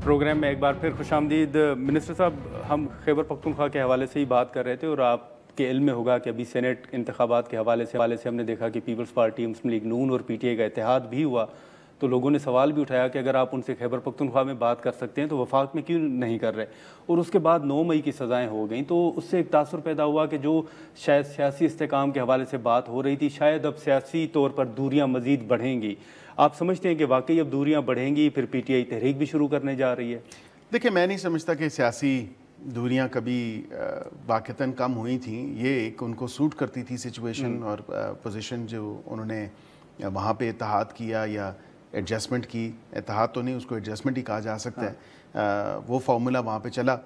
Programme में एक बार फिर खुशामदीद। मिनिस्टर साहब, हम खैबर पख्तूनख्वा के हवाले से ही बात कर रहे थे और आपके इल्म में होगा कि अभी सेनेट इंतखाबात के हवाले से हमने देखा कि पीपल्स पार्टी, मुस्लिम लीग नून और पीटीआई का इत्तेहाद भी हुआ। तो लोगों ने सवाल भी उठाया कि अगर आप उनसे खैबर पख्तूनख्वा में बात कर सकते हैं तो वफाक में क्यों नहीं कर रहे। और उसके बाद 9 मई की सज़ाएँ हो गई, तो उससे एक तासुर पैदा हुआ कि जो शायद सियासी इस्तेकाम के हवाले से बात हो रही थी, शायद अब सियासी तौर पर दूरियाँ मज़ीद बढ़ेंगी। आप समझते हैं कि वाकई अब दूरियां बढ़ेंगी, फिर पीटीआई तहरीक भी शुरू करने जा रही है? देखिए, मैं नहीं समझता कि सियासी दूरियां कभी वाक़तन कम हुई थी। ये एक उनको सूट करती थी सिचुएशन और पोजीशन जो उन्होंने वहाँ पे इत्तेहाद किया या एडजस्टमेंट की। इत्तेहाद तो नहीं, उसको एडजस्टमेंट ही कहा जा सकता है। वो फार्मूला वहाँ पे चला।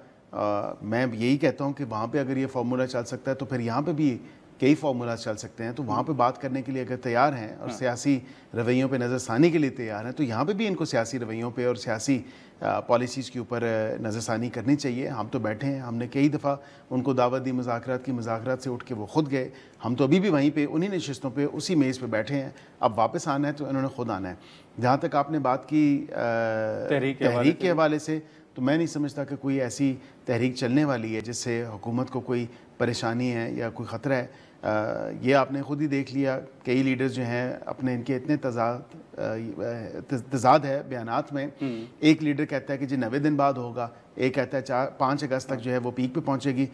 मैं यही कहता हूँ कि वहाँ पे अगर ये फार्मूला चल सकता है तो फिर यहाँ पे भी कई फार्मूला चल सकते हैं। तो वहाँ पे बात करने के लिए अगर तैयार हैं और सियासी रवैयों पे नज़रसानी के लिए तैयार हैं तो यहाँ पे भी इनको सियासी रवैयों पे और सियासी पॉलिसीज़ के ऊपर नज़रसानी करनी चाहिए। हम तो बैठे हैं, हमने कई दफ़ा उनको दावत दी मुज़ाकरात से उठ के वो खुद गए। हम तो अभी भी वहीं पे उन्हीं नशिस्तों पे उसी मेज़ पे बैठे हैं। अब वापस आना है तो इन्होंने खुद आना है। जहाँ तक आपने बात की तहरीक के हवाले से, तो मैं नहीं समझता कि कोई ऐसी तहरीक चलने वाली है जिससे हुकूमत को कोई परेशानी है या कोई ख़तरा है। ये आपने ख़ुद ही देख लिया, कई लीडर्स जो हैं अपने इनके इतने तज़ाद है बयानात में। एक लीडर कहता है कि जी 90 दिन बाद होगा, एक कहता है 5 अगस्त तक जो है वो पीक पे पहुंचेगी।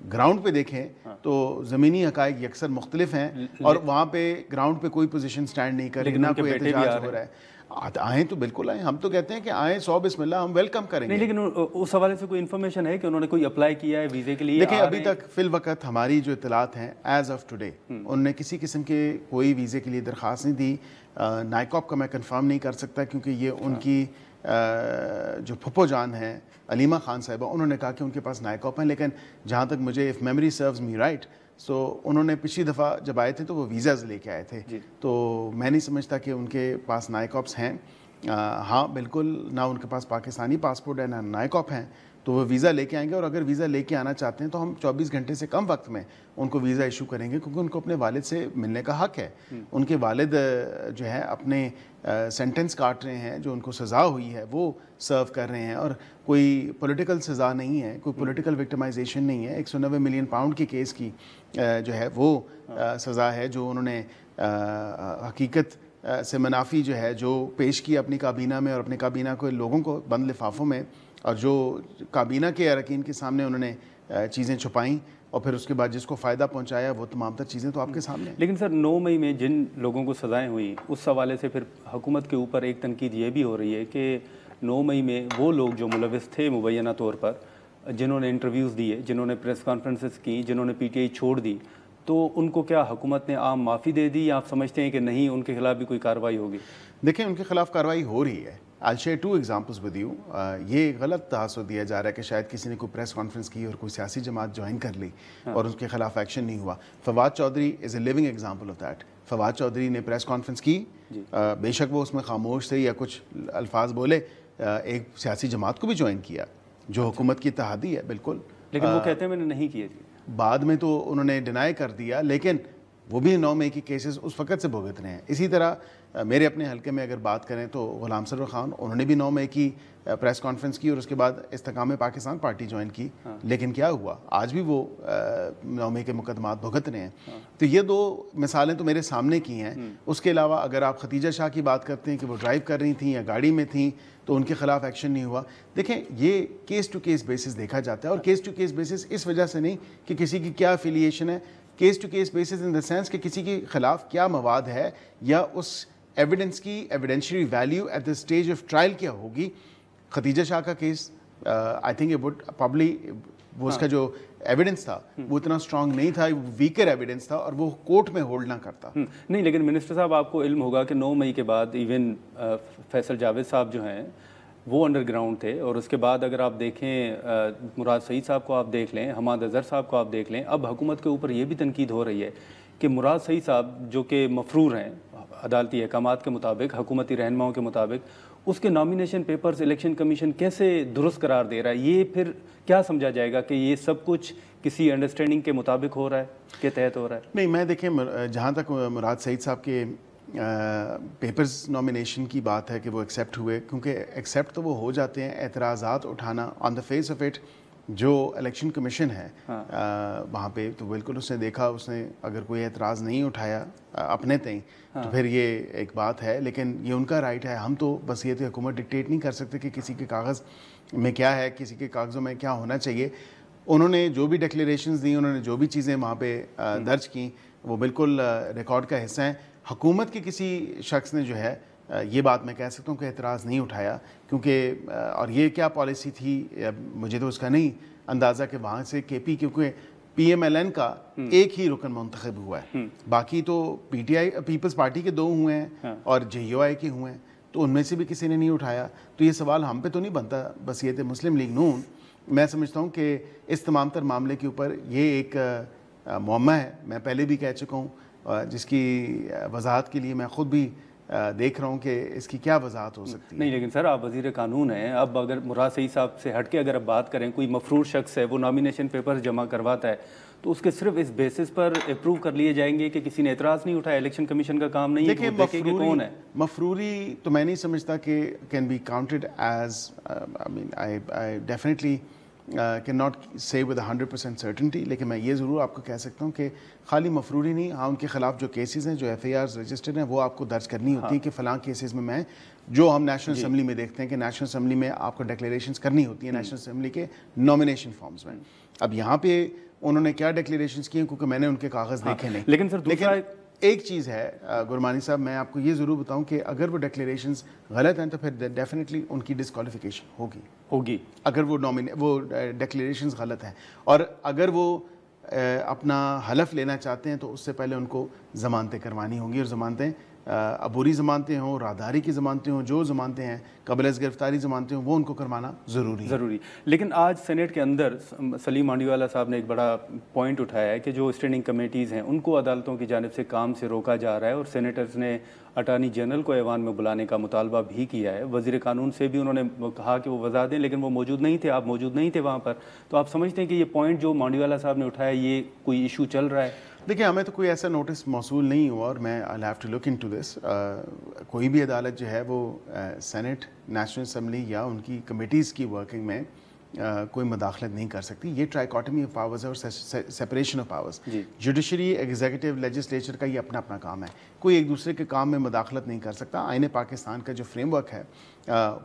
ग्राउंड पे देखें तो ज़मीनी हक़ाइक़ अक्सर मुख्तलिफ हैं और वहाँ पे ग्राउंड पे कोई पोजीशन स्टैंड नहीं कर रही, ना कोई एहतजाज हो रहा है। आएँ तो बिल्कुल आएँ, हम तो कहते हैं कि आएँ 100 बिस्मिल्लाह, हम वेलकम करेंगे। नहीं, लेकिन उस हवाले से कोई इन्फॉर्मेशन है कि उन्होंने कोई अप्लाई किया है वीज़े के लिए? देखिए, अभी तक फिल वक्त हमारी जो इतलात हैं एज ऑफ टुडे, उन्होंने किसी किस्म के कोई वीज़े के लिए दरख्वास्त नहीं दी। नाइकॉप का मैं कंफर्म नहीं कर सकता क्योंकि ये उनकी जो फुप्पो जान हैं अलीमा खान साहिबा, उन्होंने कहा कि उनके पास नाइकॉप हैं। लेकिन जहाँ तक मुझे, if memory serves me right, so उन्होंने पिछली दफ़ा जब आए थे तो वो वीज़ाज़ लेके आए थे। तो मैं नहीं समझता कि उनके पास नाइकॉप्स हैं। हाँ बिल्कुल, ना उनके पास पाकिस्तानी पासपोर्ट है ना नाइकॉप हैं, तो वो वीज़ा लेके आएंगे। और अगर वीज़ा लेके आना चाहते हैं तो हम 24 घंटे से कम वक्त में उनको वीज़ा इशू करेंगे क्योंकि उनको अपने वालिद से मिलने का हक़ है। उनके वालिद जो है अपने सेंटेंस काट रहे हैं, जो उनको सज़ा हुई है वो सर्व कर रहे हैं और कोई पॉलिटिकल सज़ा नहीं है, कोई पॉलिटिकल विक्टिमाइजेशन नहीं है। 190 मिलियन पाउंड की केस की जो है वो सज़ा है जो उन्होंने हकीकत से मुनाफी जो है जो पेश की अपनी काबीना में और अपने काबीना को लोगों को बंद लिफाफों में, और जो काबीना के अरकान के सामने उन्होंने चीज़ें छुपाई और फिर उसके बाद जिसको फ़ायदा पहुंचाया वो तमाम तर चीज़ें तो आपके सामने। लेकिन सर 9 मई में जिन लोगों को सज़ाएं हुई उस हवाले से फिर हुकूमत के ऊपर एक तनकीद ये भी हो रही है कि 9 मई में वो लोग जो मुलविस थे मुबैना तौर पर, जिन्होंने इंटरव्यूज़ दिए, जिन्होंने प्रेस कॉन्फ्रेंसेस की, जिन्होंने पीटीआई छोड़ दी, तो उनको क्या हुकूमत ने आम माफ़ी दे दी या आप समझते हैं कि नहीं, उनके खिलाफ भी कोई कार्रवाई होगी? देखिए, उनके खिलाफ कार्रवाई हो रही है। I'll share 2 examples with you। ये गलत तहासुर दिया जा रहा है कि शायद किसी ने कोई प्रेस कॉन्फ्रेंस की और कोई सियासी जमात ज्वाइन कर ली और उसके खिलाफ एक्शन नहीं हुआ। Fawad Chaudhry is a living example of that. Fawad Chaudhry ने प्रेस कॉन्फ्रेंस की, बेशक वो उसमें खामोश थे या कुछ अल्फाज बोले, एक सियासी जमात को भी ज्वाइन किया जो हुकूमत की इत्तेहादी है, बिल्कुल। लेकिन वो कहते हैं मैंने नहीं किए थे। बाद में तो उन्होंने डिनाई कर दिया, लेकिन वो भी 9 मई के केसेस उस वक़्त से भुगत रहे हैं। इसी तरह मेरे अपने हलके में अगर बात करें तो गुलाम सरवर खान, उन्होंने भी 9 मई की प्रेस कॉन्फ्रेंस की और उसके बाद इस्तेकाम पाकिस्तान पार्टी ज्वाइन की। लेकिन क्या हुआ, आज भी वो 9 मई के मुकदमात भुगत रहे हैं। तो ये 2 मिसालें तो मेरे सामने की हैं। उसके अलावा अगर आप खतीजा शाह की बात करते हैं कि वो ड्राइव कर रही थी या गाड़ी में थी तो उनके खिलाफ एक्शन नहीं हुआ। देखें, ये केस टू केस बेसिस देखा जाता है और केस टू केस बेसिस इस वजह से नहीं कि किसी की क्या एफिलिएशन है, case to case basis in the sense कि किसी के खिलाफ क्या मवाद है या उस एविडेंस की evidentiary value at the stage of trial क्या होगी। खतीजा शाह का case I think it would probably, वो उसका जो एविडेंस था वो इतना स्ट्रांग नहीं था, वीकर एविडेंस था और वो कोर्ट में होल्ड ना करता। नहीं, लेकिन मिनिस्टर साहब आपको इल्म होगा कि 9 मई के बाद इवन फैसल जावेद साहब जो हैं वो अंडरग्राउंड थे और उसके बाद अगर आप देखें मुराद सईद साहब को आप देख लें, हमाद अजहर साहब को आप देख लें, अब हुकूमत के ऊपर ये भी तनकीद हो रही है कि मुराद सईद साहब जो कि मफरूर हैं अदालती अहकामात के मुताबिक, हुकूमती रहनुमाओं के मुताबिक, उसके नॉमिनेशन पेपर्स इलेक्शन कमीशन कैसे दुरुस्त करार दे रहा है। ये फिर क्या समझा जाएगा कि ये सब कुछ किसी अंडरस्टैंडिंग के मुताबिक हो रहा है, के तहत हो रहा है? नहीं, मैं देखें, जहाँ तक मुराद सईद साहब के पेपर्स नॉमिनेशन की बात है कि वो एक्सेप्ट हुए, क्योंकि एक्सेप्ट तो वो हो जाते हैं, एतराज़ात उठाना on the face of it जो इलेक्शन कमीशन है वहाँ पे, तो बिल्कुल उसने देखा, उसने अगर कोई एतराज़ नहीं उठाया अपने तय तो फिर ये एक बात है, लेकिन ये उनका राइट है। हम तो बस ये तो हुकूमत डिक्टेट नहीं कर सकते कि किसी के कागज़ में क्या है, किसी के कागज़ों में क्या होना चाहिए। उन्होंने जो भी डिक्लेरेशंस दी, उन्होंने जो भी चीज़ें वहाँ पे दर्ज की, वो बिल्कुल रिकॉर्ड का हिस्सा है। हुकूमत के किसी शख्स ने जो है ये बात मैं कह सकता हूँ कि एतराज़ नहीं उठाया, क्योंकि और ये क्या पॉलिसी थी मुझे तो उसका नहीं अंदाज़ा कि वहाँ से केपी, क्योंकि PMLN का एक ही रुकन मुंतखब हुआ है, बाकी तो PTI पीपल्स पार्टी के 2 हुए हैं और JUI के हुए हैं, तो उनमें से भी किसी ने नहीं उठाया। तो ये सवाल हम पे तो नहीं बनता, बस ये थे मुस्लिम लीग नून। मैं समझता हूँ कि इस तमाम तर मामले के ऊपर ये एक मुअम्मा है, मैं पहले भी कह चुका हूँ, जिसकी वजाहत के लिए मैं ख़ुद भी देख रहा हूँ कि इसकी क्या वजाहत हो सकती है। नहीं, लेकिन सर आप वज़ीर कानून हैं, अब अगर मुराद सईद साहब से हट के अगर अब बात करें, कोई मफरूर शख्स है वो नॉमिनेशन पेपर जमा करवाता है तो उसके सिर्फ इस बेसिस पर अप्रूव कर लिए जाएंगे कि किसी ने एतराज़ नहीं उठाया, इलेक्शन कमीशन का काम नहीं है कि वो देखे कि कौन है। मफरूरी तो मैं नहीं समझता कि can be counted as, I mean I definitely can not say with 100% certainty, लेकिन मैं ये ज़रूर आपको कह सकता हूँ कि खाली मफरूरी नहीं, हाँ उनके खिलाफ जो केसेस हैं, जो FIRs रजिस्टर्ड हैं, वो आपको दर्ज करनी होती है कि फ़लाँ केसेस में मैं, जो हम नेशनल असम्बली में देखते हैं कि नेशनल असम्बली में आपको डिक्लेरेशंस करनी होती है नेशनल असम्बली के नॉमिनेशन फॉर्म्स में। अब यहाँ पे उन्होंने क्या डिक्लेरेशंस किए, क्योंकि मैंने उनके कागज़ देखे नहीं। लेकिन सर दूसरा एक चीज़ है गुरमानी साहब, मैं आपको ये ज़रूर बताऊं कि अगर वो डिक्लेरेशंस गलत हैं तो फिर डेफिनेटली उनकी डिस्क्वालिफिकेशन होगी अगर वो डिक्लेरेशंस गलत हैं, और अगर वो अपना हलफ लेना चाहते हैं तो उससे पहले उनको ज़मानतें करवानी होंगी, और ज़मानतें अबूरी ज़मानतें हों, राहदारी की ज़मानतें हों, जो ज़मानतें हैं कबल अज़ गिरफ्तारी ज़मानतें हों, वो उनको करवाना ज़रूरी। लेकिन आज सेनेट के अंदर सलीम मांडीवाला साहब ने एक बड़ा पॉइंट उठाया है कि जो स्टैंडिंग कमेटीज़ हैं उनको अदालतों की जानिब से काम से रोका जा रहा है, और सेनेटर्स ने अटार्नी जनरल को ऐवान में बुलाने का मुतालबा भी किया है। वज़ीर कानून से भी उन्होंने कहा कि वो वज़ा दें, लेकिन वो मौजूद नहीं थे, आप मौजूद नहीं थे वहाँ पर। तो आप समझते हैं कि ये पॉइंट जो मांडीवाला साहब ने उठाया, ये कोई इशू चल रहा है? देखिए, हमें तो कोई ऐसा नोटिस मौसूल नहीं हुआ, और मैं I have to look into this. कोई भी अदालत जो है वो सेनेट, नेशनल असम्बली या उनकी कमेटीज़ की वर्किंग में कोई मदाखलत नहीं कर सकती। ये ट्राइकॉटमी ऑफ पावर्स है और separation of powers. Judiciary, executive, legislature का ये अपना अपना काम है, कोई एक दूसरे के काम में मदाखलत नहीं कर सकता। आईने पाकिस्तान का जो फ्रेमवर्क है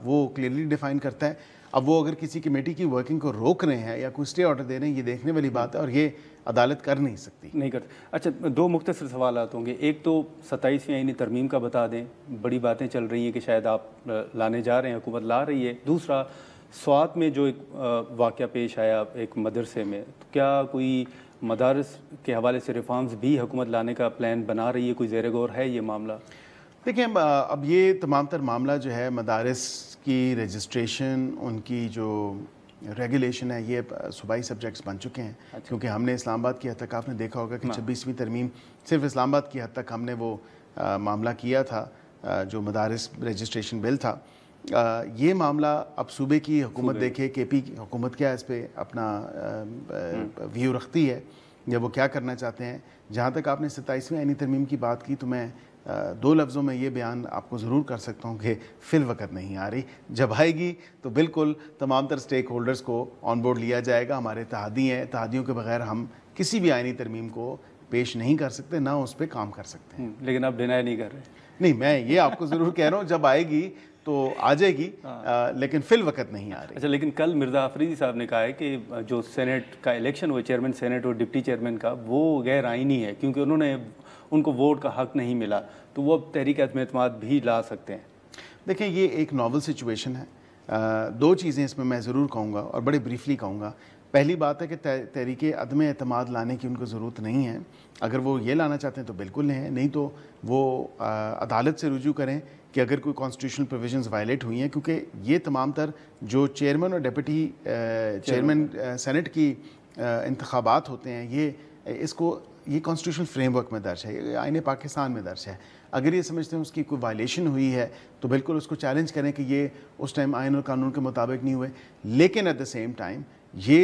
वो क्लियरली डिफाइन करता है। अब वो अगर किसी कमेटी की वर्किंग को रोक रहे हैं या कोई स्टे ऑर्डर दे रहे हैं, ये देखने वाली बात है, और ये अदालत कर नहीं सकती। नहीं करती। अच्छा, 2 मुख्तसर सवाल होंगे। एक तो 27वीं आईनी तरमीम का बता दें, बड़ी बातें चल रही हैं कि शायद आप लाने जा रहे हैं, हुकूमत ला रही है। दूसरा, स्वात में जो एक वाक़या पेश आया एक मदरसे में, तो क्या कोई मदारस के हवाले से रिफॉर्म्स भी हुकूमत लाने का प्लान बना रही है? कोई ज़ेर गौर है ये मामला? देखिए, अब ये तमाम तर मामला जो है मदारस की रजिस्ट्रेशन, उनकी जो रेगुलेशन है, ये सूबाई सब्जेक्ट्स बन चुके हैं। अच्छा। क्योंकि हमने इस्लामाबाद की हद तक, आपने देखा होगा कि 26वीं तरमीम सिर्फ इस्लामाबाद की हद तक हमने वो मामला किया था, जो मदारस रजिस्ट्रेशन बिल था। ये मामला अब सूबे की हुकूमत देखे, केपी की हुकूमत क्या इस पर अपना व्यू रखती है या वो क्या करना चाहते हैं। जहाँ तक आपने 27वीं आईनी तरमीम की बात की, तो मैं 2 लफ्ज़ों में ये बयान आपको ज़रूर कर सकता हूँ कि फ़िल वक़्त नहीं आ रही। जब आएगी तो बिल्कुल तमाम तर स्टेक होल्डर्स को ऑन बोर्ड लिया जाएगा। हमारे इत्तेहादी हैं, इत्तेहादियों के बगैर हम किसी भी आईनी तरमीम को पेश नहीं कर सकते, ना उस पर काम कर सकते हैं। लेकिन आप डिनाई नहीं कर रहे? नहीं, मैं ये आपको ज़रूर कह रहा हूँ, जब आएगी तो आ जाएगी, लेकिन फिल वक्त नहीं आ रही। अच्छा, लेकिन कल मिर्ज़ा अफरीदी साहब ने कहा है कि जो सेनेट का इलेक्शन हुआ, चेयरमैन सेनेट और डिप्टी चेयरमैन का, वो गैर आइनी है क्योंकि उनको वोट का हक नहीं मिला, तो वो अब तहरीक अदम-ए-एतमाद भी ला सकते हैं। देखिए, ये एक नॉवल सिचुएशन है। 2 चीज़ें इसमें मैं ज़रूर कहूँगा और बड़े ब्रीफली कहूँगा। पहली बात है कि तहरीक अदम-ए-एतमाद लाने की उनको ज़रूरत नहीं है। अगर वो ये लाना चाहते हैं तो बिल्कुल नहीं तो वो अदालत से रुजू करें कि अगर कोई कॉन्स्टिट्यूशनल प्रोविजंस वायलेट हुई हैं, क्योंकि ये तमाम तर जो चेयरमैन और डिप्टी चेयरमैन सेनेट की इंतखाबात होते हैं, ये कॉन्स्टिट्यूशनल फ्रेमवर्क में दर्ज है, ये आईने पाकिस्तान में दर्ज है। अगर ये समझते हैं उसकी कोई वायलेशन हुई है तो बिल्कुल उसको चैलेंज करें कि ये उस टाइम आईन और कानून के मुताबिक नहीं हुए। लेकिन एट द सेम टाइम ये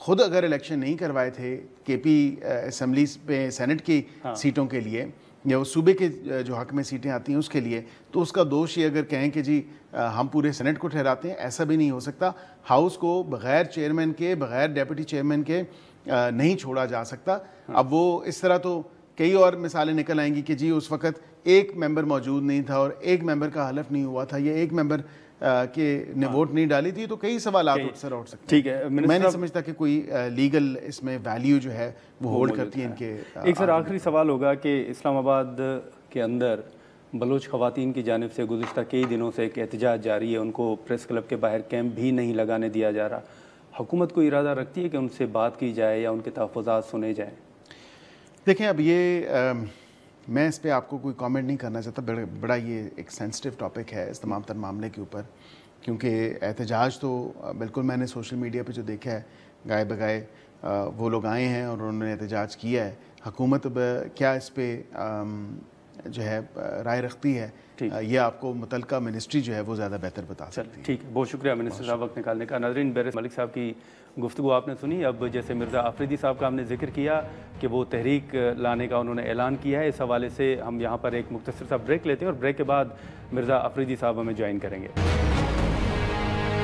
खुद अगर इलेक्शन नहीं करवाए थे केपी असम्बली पे सेनेट की सीटों के लिए, या वो सूबे के जो हक में सीटें आती हैं उसके लिए, तो उसका दोष ये अगर कहें कि जी हम पूरे सेनेट को ठहराते हैं, ऐसा भी नहीं हो सकता। हाउस को बग़ैर चेयरमैन के, बग़ैर डेप्यूटी चेयरमैन के नहीं छोड़ा जा सकता। अब वो इस तरह तो कई और मिसालें निकल आएंगी कि जी उस वक़्त एक मेंबर मौजूद नहीं था और एक मेंबर का हलफ नहीं हुआ था, या एक मेंबर के ने वोट नहीं डाली थी, तो कई सवालात उठ सकते हैं। ठीक है, मैं नहीं समझता कि कोई लीगल इसमें वैल्यू जो है वो होल्ड करती है इनके। एक सर आखिरी सवाल होगा कि इस्लामाबाद के अंदर बलोच ख़वातीन की जानिब से गुज़िश्ता कई दिनों से एक एहतजाज जारी है, उनको प्रेस क्लब के बाहर कैंप भी नहीं लगाने दिया जा रहा। हुकूमत को इरादा रखती है कि उनसे बात की जाए या उनके तहफ़्फ़ुज़ात सुने जाएँ? देखें, अब ये मैं इस पे आपको कोई कमेंट नहीं करना चाहता। बड़ा ये एक सेंसिटिव टॉपिक है इस तमाम तर मामले के ऊपर, क्योंकि एहतजाज तो बिल्कुल मैंने सोशल मीडिया पे जो देखा है, गाए बगाए वो लोग आए हैं और उन्होंने एहतजाज किया है। हुकूमत अब क्या इस पर जो है राय रखती है, ये आपको मुतलका मिनिस्ट्री जो है वो ज़्यादा बेहतर बता सकती है। ठीक है, बहुत शुक्रिया मिनिस्टर साहब वक्त निकालने का। नाज़रीन, बैरिस्टर मलिक साहब की गुफ्तगू आपने सुनी। अब जैसे मिर्ज़ा आफरीदी साहब का हमने जिक्र किया कि वो तहरीक लाने का उन्होंने ऐलान किया है, इस हवाले से हम यहाँ पर एक मुख्तसर सा ब्रेक लेते हैं और ब्रेक के बाद मिर्ज़ा आफरीदी साहब हमें ज्वाइन करेंगे।